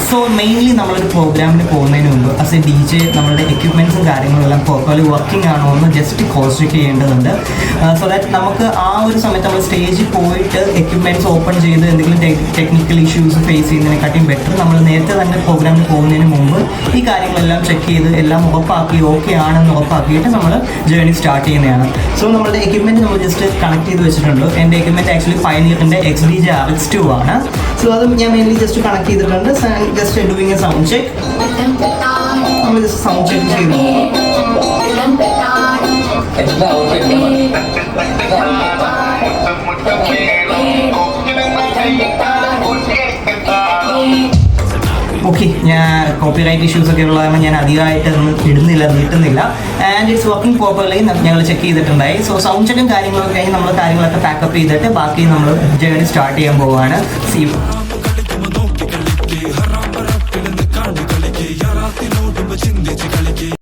So mainly നമ്മളൊരു പ്രോഗ്രാമിന് പോകുന്നതിന് മുമ്പ് ആസ് എ DJ നമ്മളുടെ എക്യുപ്മെൻറ്റ്സും കാര്യങ്ങളെല്ലാം പ്രോപ്പർലി വർക്കിംഗ് ആണോ എന്ന് ജസ്റ്റ് ക്രോസ് ചെക്ക് ചെയ്യേണ്ടതുണ്ട്. സോ ദാറ്റ് നമുക്ക് ആ ഒരു സമയത്ത് നമ്മൾ സ്റ്റേജിൽ പോയിട്ട് എക്യുപ്മെൻറ്റ്സ് ഓപ്പൺ ചെയ്ത് എന്തെങ്കിലും ടെക്നിക്കൽ ഇഷ്യൂസ് ഫേസ് ചെയ്യുന്നതിനെക്കാട്ടിയും ബെറ്റർ നമ്മൾ നേരത്തെ തന്നെ പ്രോഗ്രാമിന് പോകുന്നതിന് മുമ്പ് ഈ കാര്യങ്ങളെല്ലാം ചെക്ക് ചെയ്ത് എല്ലാം ഉറപ്പാക്കി ഓക്കെ ആണെന്ന് ഉറപ്പാക്കിയിട്ട് നമ്മൾ ജേർണി സ്റ്റാർട്ട് ചെയ്യുന്നതാണ്. സോ നമ്മുടെ എക്യുപ്മെൻറ്റ് നമ്മൾ ജസ്റ്റ് കണക്ട് ചെയ്ത് വെച്ചിട്ടുണ്ട്. എൻ്റെ എക്യുപ്മെൻറ്റ് ആക്ച്വലി പയനിയറിൻ്റെ XDJ RX2 ആണ്. സോ അതും ഞാൻ മെയിൻലി ജസ്റ്റ് കണക്ട് ചെയ്തിട്ടുണ്ട്. Just doing A sound check. നമ്മൾ ജസ്റ്റ് സൗണ്ട് ചെക്ക് ചെയ്തു. ഓക്കെ, ഞാൻ കോപ്പിറൈറ്റ് ഇഷ്യൂസ് ഒക്കെ ഉള്ള കാരണം ഞാൻ അധികമായിട്ടൊന്നും നീട്ടുന്നില്ല. ആൻഡ് ഇറ്റ്സ് വർക്കിംഗ് പ്രോപ്പർലി ഞങ്ങൾ ചെക്ക് ചെയ്തിട്ടുണ്ടായി. സോ സൗണ്ട് ചെക്കും കാര്യങ്ങളൊക്കെ കഴിഞ്ഞ് നമ്മൾ കാര്യങ്ങളൊക്കെ പാക്കപ്പ് ചെയ്തിട്ട് ബാക്കി നമ്മൾ ജേർണി സ്റ്റാർട്ട് ചെയ്യാൻ പോവുകയാണ്. See U.